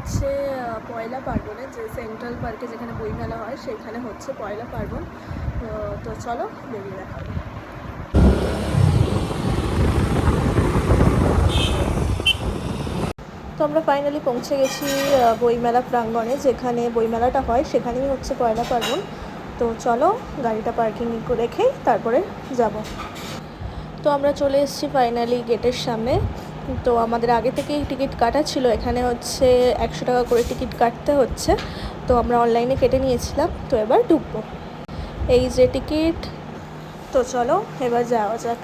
হচ্ছে পয়লা পার্বণে, যে সেন্ট্রাল পার্কে যেখানে বইমেলা হয় সেখানে হচ্ছে পয়লা পার্বণ। তো চলো বেরিয়ে দেখা হবে। তো আমরা ফাইনালি পৌঁছে গেছি বইমেলা প্রাঙ্গণে, যেখানে বইমেলাটা হয় সেখানেই হচ্ছে পয়লা পার্বণ। তো চলো গাড়িটা পার্কিং রেখেই তারপরে যাব। তো আমরা চলে এসেছি ফাইনালি গেটের সামনে। তো আমাদের আগে থেকেই টিকিট কাটা ছিল, এখানে হচ্ছে 100 টাকা করে টিকিট কাটতে হচ্ছে। তো আমরা অনলাইনে কেটে নিয়েছিলাম, তো এবার ঢুকবো। এই যে টিকিট। তো চলো এবার যাওয়া যাক।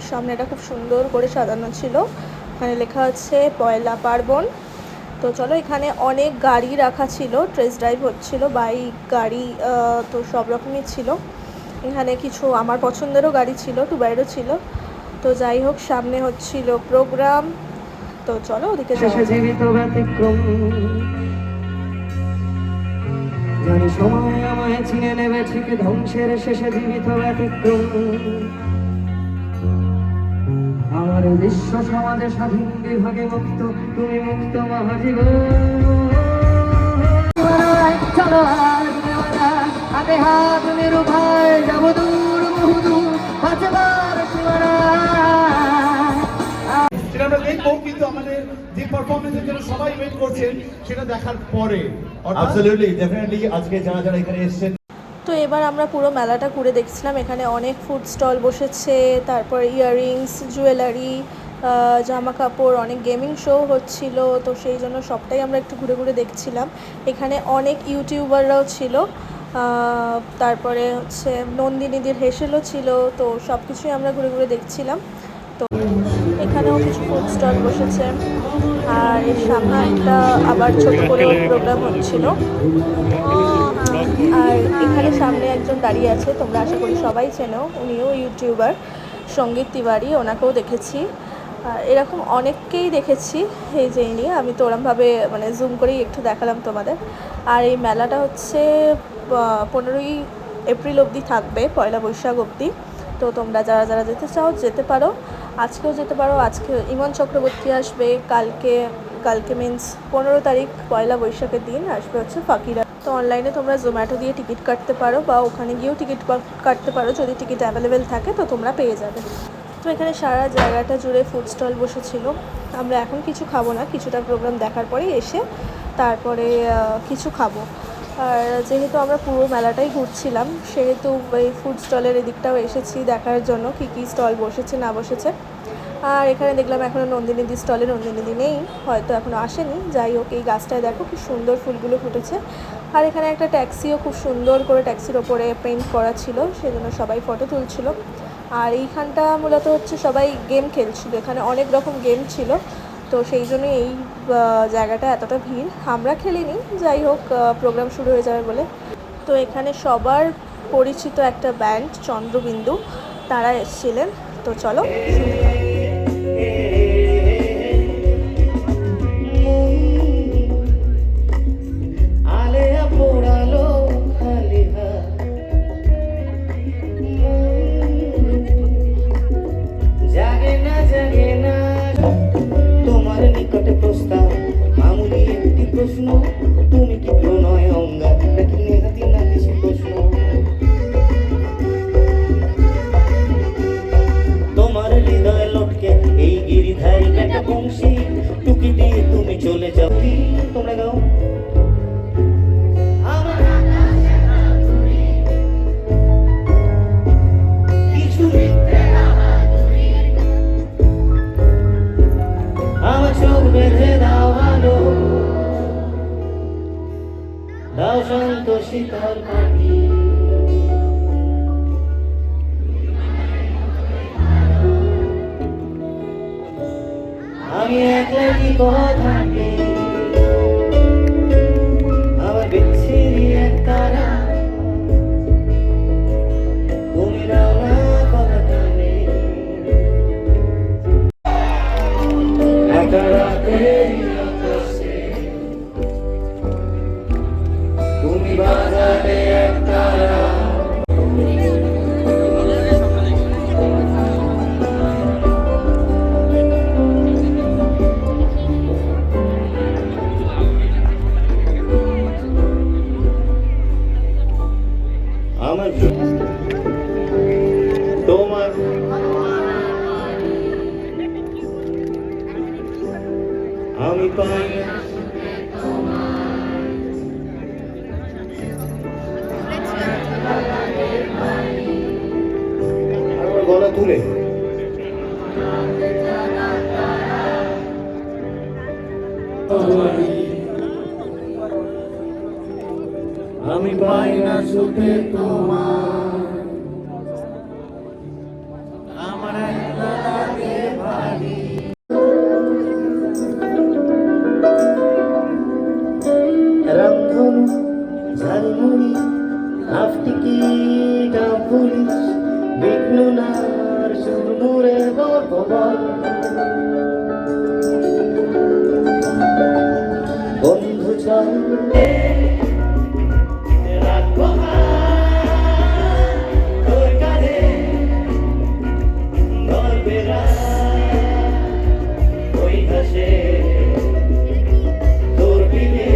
সামনেটা খুব সুন্দর করে সাজানো ছিল, এখানে লেখা আছে পয়লা পার্বণ। তো চলো, এখানে অনেক গাড়ি রাখা ছিল, টেস্ট ড্রাইভ হচ্ছিল, বাইক গাড়ি, তো সব রকমই ছিল। এখানে কিছু আমার পছন্দেরও গাড়ি ছিল, টুবাইরও ছিল। তো যাই হোক, সামনে হচ্ছিল প্রোগ্রাম। তো চলো ওদিকে জানি সময় আমায় চিনে নেবে ঠিক ধ্বংসের শেষে জীবিত ব্যতিক্রম। আমার বিশ্ব সমাজে স্বাধীন বিভাগে মুক্ত, তুমি মুক্ত মহাজীবন। চলো হাতে হাত মেরু ভাই, যাবো দূর বহুদূর বাঁচবার সীমানা। সেটা আমরা দেখবো, কিন্তু আমাদের যে পারফরমেন্সের জন্য সবাই ওয়েট করছেন সেটা দেখার পরে। অ্যাবসলিউটলি, ডেফিনেটলি আজকে যারা যারা এখানে এসেছেন। তো এবার আমরা পুরো মেলাটা ঘুরে দেখছিলাম। এখানে অনেক ফুড স্টল বসেছে, তারপর ইয়াররিংস, জুয়েলারি, জামা কাপড়, অনেক গেমিং শো হচ্ছিল। তো সেই জন্য সবটাই আমরা একটু ঘুরে ঘুরে দেখছিলাম। এখানে অনেক ইউটিউবাররাও ছিল, তারপরে হচ্ছে নন্দিনীদের হেসেলও ছিল। তো সব কিছুই আমরা ঘুরে ঘুরে দেখছিলাম। তো এখানেও কিছু ফুড স্টল বসেছে, আর এর সামনে একটা আবার ছোট করে প্রোগ্রাম হচ্ছিল। আর এখানে সামনে একজন দাঁড়িয়ে আছে, তোমরা আশা করি সবাই চেনো, উনিও ইউটিউবার, সঙ্গীত তিওয়ারি, ওনাকেও দেখেছি। এরকম অনেককেই দেখেছি। এই যে ইনি, আমি তো ওরমভাবে মানে জুম করেই একটু দেখালাম তোমাদের। আর এই মেলাটা হচ্ছে 15ই এপ্রিল অবধি থাকবে, পয়লা বৈশাখ অবধি। তো তোমরা যারা যারা যেতে চাও যেতে পারো, আজকেও যেতে পারো। আজকে ইমন চক্রবর্তী আসবে, কালকে মিন্স 15 তারিখ পয়লা বৈশাখের দিন আসবে হচ্ছে ফাকিরা। তো অনলাইনে তোমরা জোম্যাটো দিয়ে টিকিট কাটতে পারো, বা ওখানে গিয়েও টিকিট কাটতে পারো। যদি টিকিট অ্যাভেলেবেল থাকে তো তোমরা পেয়ে যাবে। তো এখানে সারা জায়গাটা জুড়ে ফুড স্টল বসেছিল। আমরা এখন কিছু খাবো না, কিছুটা প্রোগ্রাম দেখার পরেই এসে তারপরে কিছু খাবো। আর যেহেতু আমরা পুরো মেলাটাই ঘুরছিলাম, সেহেতু এই ফুড স্টলের এদিকটাও এসেছি দেখার জন্য কী কী স্টল বসেছে না বসেছে। আর এখানে দেখলাম এখনও নন্দিনীদি স্টলে নন্দিনীদি নেই, হয়তো এখনও আসেনি। যাই হোক, এই গাছটায় দেখো কি সুন্দর ফুলগুলো ফুটেছে। আর এখানে একটা ট্যাক্সিও খুব সুন্দর করে ট্যাক্সির ওপরে পেইন্ট করা ছিল, সেজন্য সবাই ফটো তুলছিল। আর এইখানটা মূলত হচ্ছে সবাই গেম খেলছিল, এখানে অনেক রকম গেম ছিল। তো সেই জন্য এই জায়গাটা এতটা ভিড়। আমরা খেলিনি, যাই হোক প্রোগ্রাম শুরু হয়ে যাবে বলে। তো এখানে সবার পরিচিত একটা ব্যান্ড চন্দ্রবিন্দু, তারা এসেছিলেন। তো চলো শুরু হয়। তোমার নিকটে প্রস্তাব মামুলি একটি প্রশ্ন, তুমি কি প্রণয় অঙ্গার নাকি নেহাতি না কিছু প্রশ্ন? তোমার হৃদয় লটকে এই গিরিধারী একটা বংশী, টুকি দিয়ে তুমি চলে যাও। তোমরা গাও। আমার চোখ বেঁধে দাও ভালো, দাও শান্ত শীতল পাখি। আমি একলা কি কথা আমার বিচ্ছিরি এক তারা, তুমি নাও না কথা টানে একা রাতে তুমি বাজারে এক তারা। তুলে আমি পাই না ছুটে তোমার আমার একলা লাগে ভারী রামধনু ঝালমুড়ি আফটিকি পুলিশ বিঘ্নার সুরমুরে গল্প বন্ধু চল রাখবো তোর কাঁধে গল্পেরা ওই ঘাসে তোর বিলে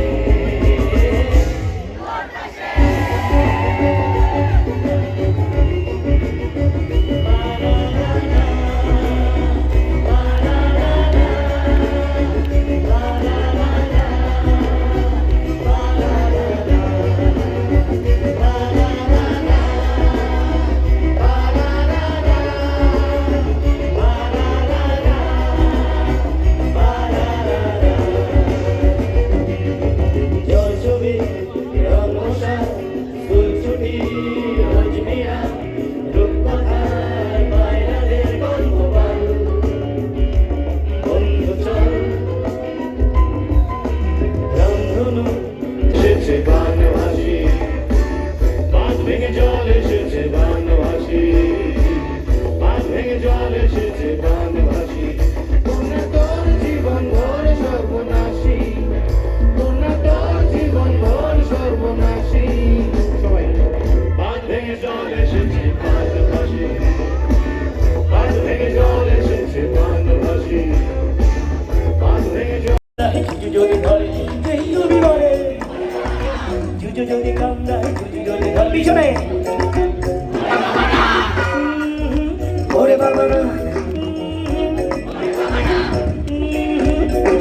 পিছনে ওরে বাবা না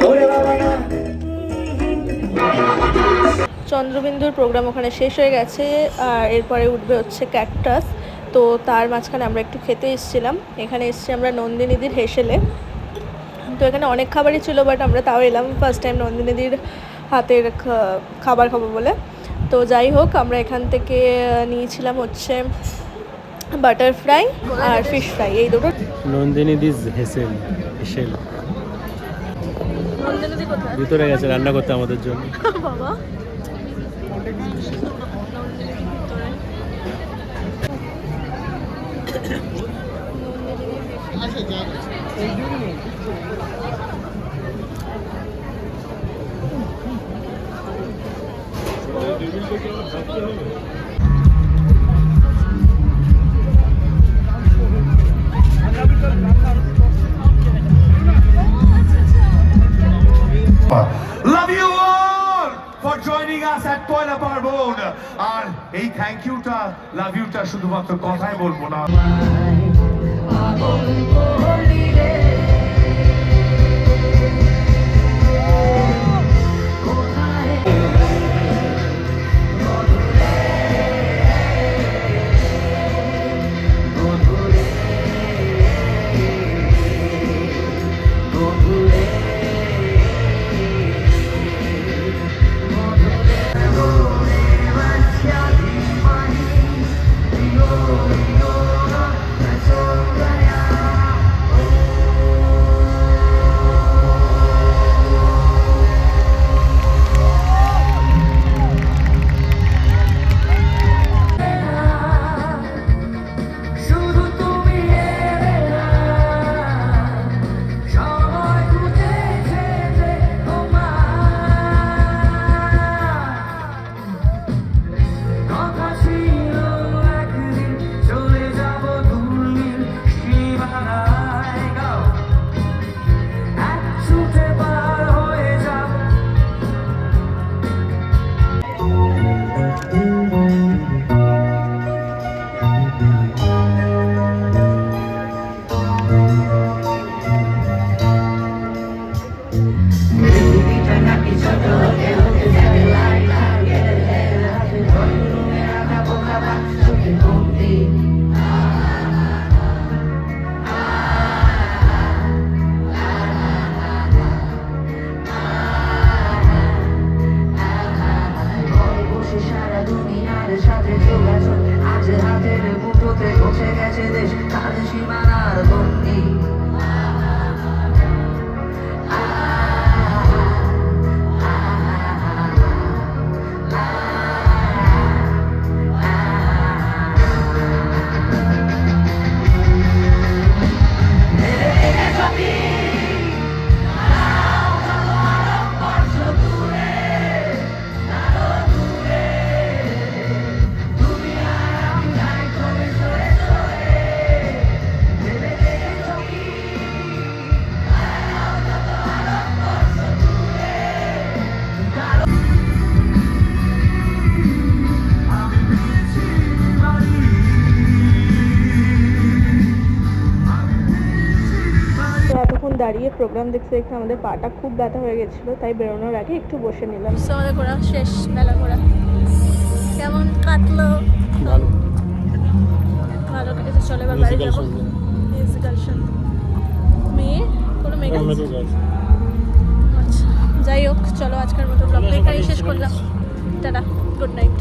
ওরে বাবা না চন্দ্রবিন্দুর প্রোগ্রাম ওখানে শেষ হয়ে গেছে আর এরপরে উঠবে হচ্ছে ক্যাকটাস। তো তার মাঝখানে আমরা একটু খেতে এসেছিলাম, এখানে এসেছি আমরা নন্দিনীদির হেসেলে। তো এখানে অনেক খাবারই ছিল, বাট আমরা তাও এলাম ফার্স্ট টাইম নন্দিনীদির হাতের খাবার খাবো বলে। তো যাই হোক, আমরা এখান থেকে নিয়েছিলাম হচ্ছে বাটার ফ্রাই আর ফিশ ফ্রাই, এই দুটো। নন্দিনীদিস হেসেল ভিতরে গেছে রান্না করতে আমাদের জন্য। বাবা Love you all for joining us at Poila Parbon. আর এই থ্যাংক ইউটা, লাভ ইউটা শুধুমাত্র কথায় বলবো না। হয়েছে দেশ কাল সীমানার বন্দি তো এতক্ষণ দাঁড়িয়ে প্রোগ্রাম দেখতে দেখতে আমাদের পাটা খুব ব্যথা হয়ে গেছিলো, তাই বেরোনোর আগে একটু বসে নিলাম। তো আমাদের ঘোরা শেষ, মেলা ঘোরা কেমন কাটলো? ভালো ভালো কেটেছে। চলে এবার বাড়ি যাবো। মিউজিক্যাল শুনবো। মেয়ে কোনো মেয়ে আচ্ছা, যাই হোক চলো আজকের মতো ব্লগটা এখানেই শেষ করলাম। Tata, good night.